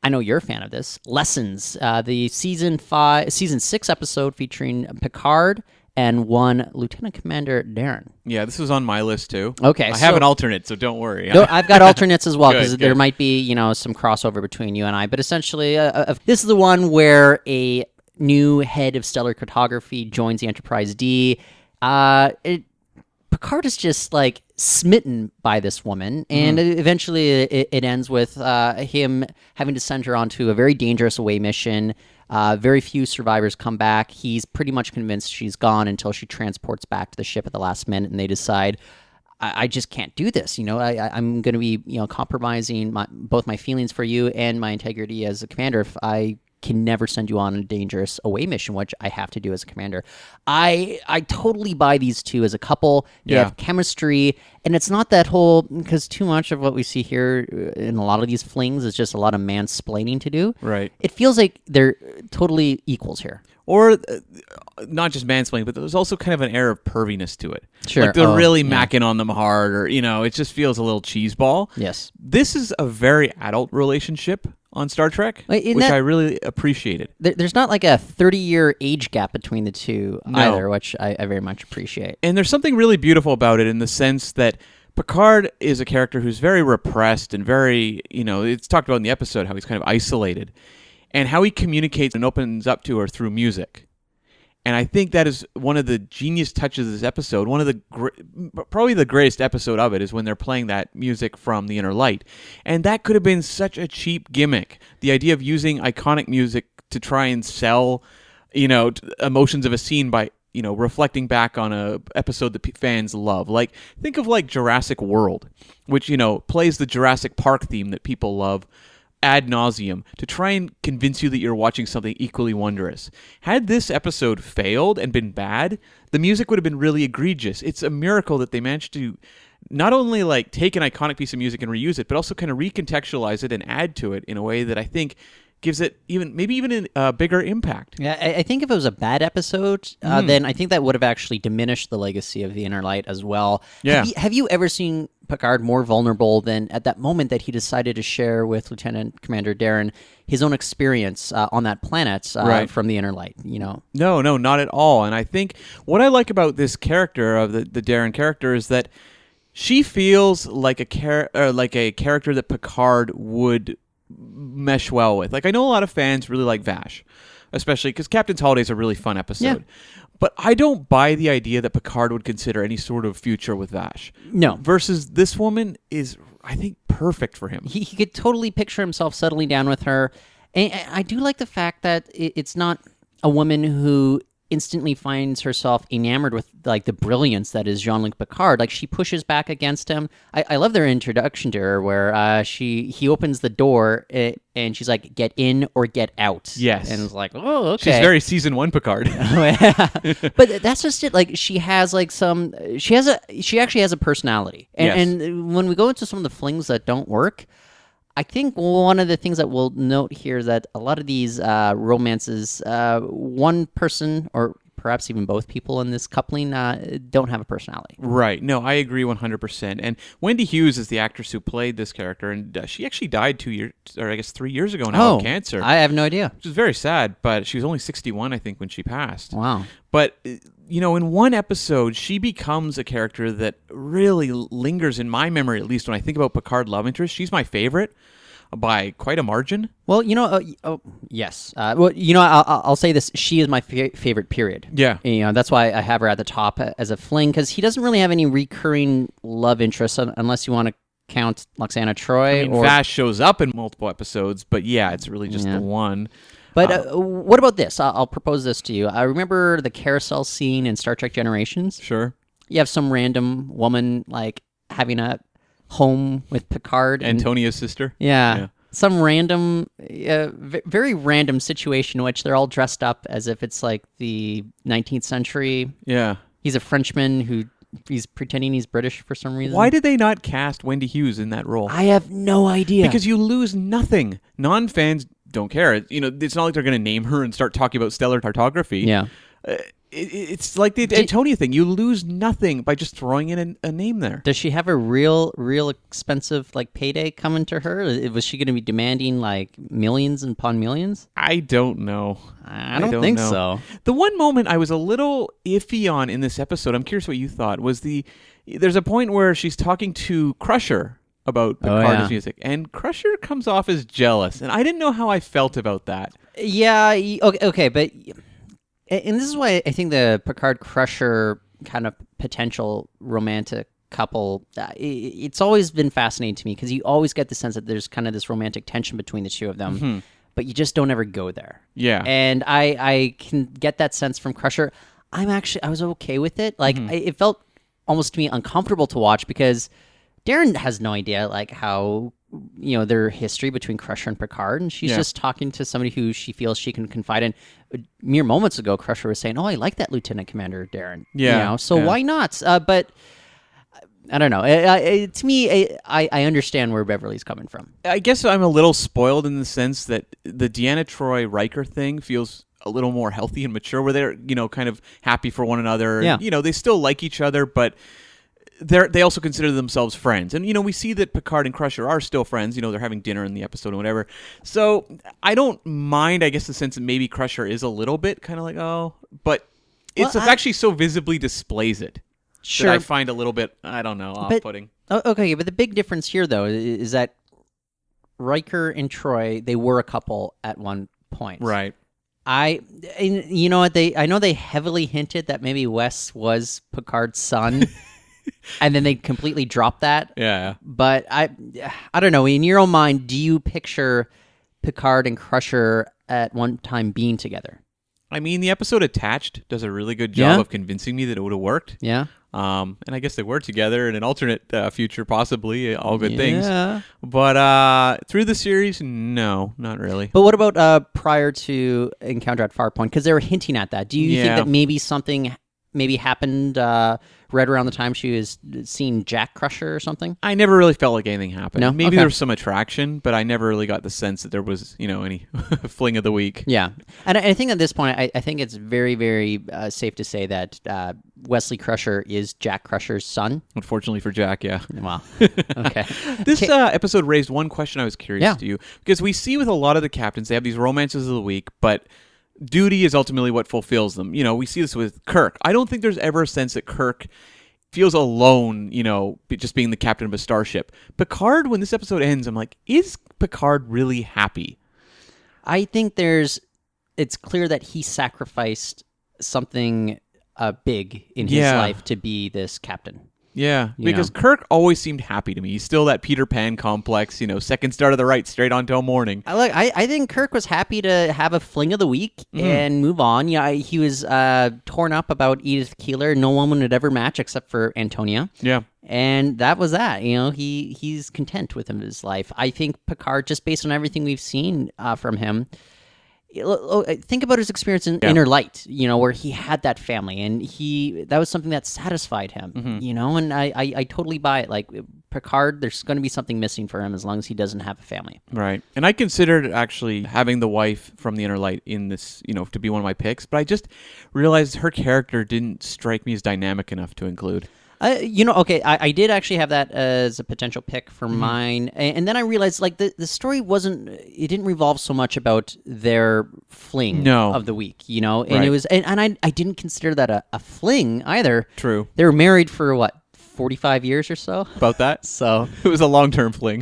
I know you're a fan of this. Lessons, the season 6 episode featuring Picard and one Lieutenant Commander Daren. Yeah, this was on my list too. Okay, I have an alternate, so don't worry. No, I've got alternates as well because Good. there might be some crossover between you and I. But essentially, this is the one where a new head of stellar cartography joins the Enterprise D. Picard is just like smitten by this woman, and eventually it ends with him having to send her onto a very dangerous away mission. Very few survivors come back. He's pretty much convinced she's gone until she transports back to the ship at the last minute, and they decide, I just can't do this. I'm going to be compromising both my feelings for you and my integrity as a commander if I can never send you on a dangerous away mission, which I have to do as a commander. I totally buy these two as a couple. They have chemistry, and it's not that whole, because too much of what we see here in a lot of these flings is just a lot of mansplaining to do. Right. It feels like they're totally equals here. Or not just mansplaining, but there's also kind of an air of perviness to it. Sure. Like they're really macking on them hard, or, it just feels a little cheeseball. Yes. This is a very adult relationship on Star Trek, which I really appreciated. There's not like a 30-year age gap between the two either, which I very much appreciate. And there's something really beautiful about it in the sense that Picard is a character who's very repressed and very, it's talked about in the episode how he's kind of isolated, and how he communicates and opens up to her through music. And I think that is one of the genius touches of this episode. One of the probably the greatest episode of it is when they're playing that music from The Inner Light. And that could have been such a cheap gimmick. The idea of using iconic music to try and sell, emotions of a scene by, reflecting back on a episode that fans love. Like, think of like Jurassic World, which, plays the Jurassic Park theme that people love ad nauseum to try and convince you that you're watching something equally wondrous. Had this episode failed and been bad, the music would have been really egregious. It's a miracle that they managed to not only like take an iconic piece of music and reuse it, but also kind of recontextualize it and add to it in a way that I think gives it maybe even a bigger impact. Yeah, I think if it was a bad episode, then I think that would have actually diminished the legacy of The Inner Light as well. Yeah. Have you ever seen Picard more vulnerable than at that moment that he decided to share with Lieutenant Commander Daren his own experience on that planet from The Inner Light? No, not at all. And I think what I like about this character, of the Daren character, is that she feels like a character that Picard would mesh well with. Like, I know a lot of fans really like Vash, especially because Captain's Holiday is a really fun episode. Yeah. But I don't buy the idea that Picard would consider any sort of future with Vash. No. Versus this woman is, I think, perfect for him. He could totally picture himself settling down with her. And I do like the fact that it's not a woman who instantly finds herself enamored with like the brilliance that is Jean-Luc Picard. Like, she pushes back against him. I love their introduction to her where he opens the door and she's like, get in or get out. Yes. And it's like, oh, okay. She's very season 1 Picard. But that's just it. Like, she has like she actually has a personality. And when we go into some of the flings that don't work, I think one of the things that we'll note here is that a lot of these romances, one person or perhaps even both people in this coupling don't have a personality. Right. No, I agree 100%. And Wendy Hughes is the actress who played this character, and she actually died 3 years ago now of cancer. I have no idea. Which is very sad, but she was only 61, I think, when she passed. Wow. But, in one episode, she becomes a character that really lingers in my memory, at least when I think about Picard love interest. She's my favorite by quite a margin. Well, yes. I'll say this. She is my favorite, period. Yeah. That's why I have her at the top as a fling, because he doesn't really have any recurring love interests unless you want to count Loxana Troy. Vash shows up in multiple episodes, but yeah, it's really just the one. But what about this? I'll propose this to you. I remember the carousel scene in Star Trek Generations. Sure. You have some random woman like having a home with Picard. Antonia's sister. Yeah. Some random, very random situation in which they're all dressed up as if it's like the 19th century. Yeah. He's a Frenchman he's pretending he's British for some reason. Why did they not cast Wendy Hughes in that role? I have no idea. Because you lose nothing. Non-fans don't care. It's not like they're going to name her and start talking about stellar cartography. Yeah. it's like the Antonia thing. You lose nothing by just throwing in a name there. Does she have a real expensive like payday coming to her? Was she going to be demanding like millions upon millions? I don't know. I don't think so. The one moment I was a little iffy on in this episode, I'm curious what you thought, was there's a point where she's talking to Crusher about Picard's music, and Crusher comes off as jealous, and I didn't know how I felt about that. Yeah, okay, but and this is why I think the Picard Crusher kind of potential romantic couple, it's always been fascinating to me because you always get the sense that there's kind of this romantic tension between the two of them, but you just don't ever go there. Yeah, and I can get that sense from Crusher. I was okay with it. Like it felt almost to me uncomfortable to watch because Daren has no idea like how their history between Crusher and Picard, and she's just talking to somebody who she feels she can confide in. Mere moments ago, Crusher was saying, "Oh, I like that Lieutenant Commander Daren." So why not? But I don't know. To me, I understand where Beverly's coming from. I guess I'm a little spoiled in the sense that the Deanna Troi Riker thing feels a little more healthy and mature, where they're kind of happy for one another. Yeah. They still like each other, but they also consider themselves friends. And, we see that Picard and Crusher are still friends. They're having dinner in the episode and whatever. So I don't mind, I guess, the sense that maybe Crusher is a little bit kind of like, oh, but it's the fact she so visibly displays it. Sure. That I find a little bit, I don't know, off-putting. Okay, but the big difference here, though, is that Riker and Troi, they were a couple at one point. Right. You know what? I know they heavily hinted that maybe Wes was Picard's son. And then they completely dropped that. Yeah. But I don't know. In your own mind, do you picture Picard and Crusher at one time being together? I mean, the episode Attached does a really good job of convincing me that it would have worked. Yeah. And I guess they were together in an alternate future, possibly. All good things. Yeah. But through the series, no, not really. But what about prior to Encounter at Farpoint? Because they were hinting at that. Do you think that maybe something happened right around the time she was seeing Jack Crusher or something? I never really felt like anything happened. No? Maybe there was some attraction, but I never really got the sense that there was, any fling of the week. Yeah. And I think at this point, I think it's very, very safe to say that Wesley Crusher is Jack Crusher's son. Unfortunately for Jack, yeah. Wow. Okay. This episode raised one question I was curious to you, because we see with a lot of the captains, they have these romances of the week, but duty is ultimately what fulfills them. We see this with Kirk. I don't think there's ever a sense that Kirk feels alone, just being the captain of a starship. Picard, when this episode ends, I'm like, is Picard really happy? I think it's clear that he sacrificed something big in his life to be this captain. Yeah, because Kirk always seemed happy to me. He's still that Peter Pan complex, second star to the right, straight on till morning. I think Kirk was happy to have a fling of the week and move on. Yeah, he was torn up about Edith Keeler. No woman would ever match except for Antonia. Yeah. And that was that. He's content with his life. I think Picard, just based on everything we've seen from him, think about his experience in Inner Light, where he had that family, and that was something that satisfied him, and I totally buy it. Like Picard, there's going to be something missing for him as long as he doesn't have a family. Right. And I considered actually having the wife from the Inner Light in this, to be one of my picks, but I just realized her character didn't strike me as dynamic enough to include. Okay, I did actually have that as a potential pick for mine, and then I realized like the story it didn't revolve so much about their fling of the week, and it was, and I didn't consider that a fling either. True. They were married for 45 years or so. About that. So it was a long-term fling.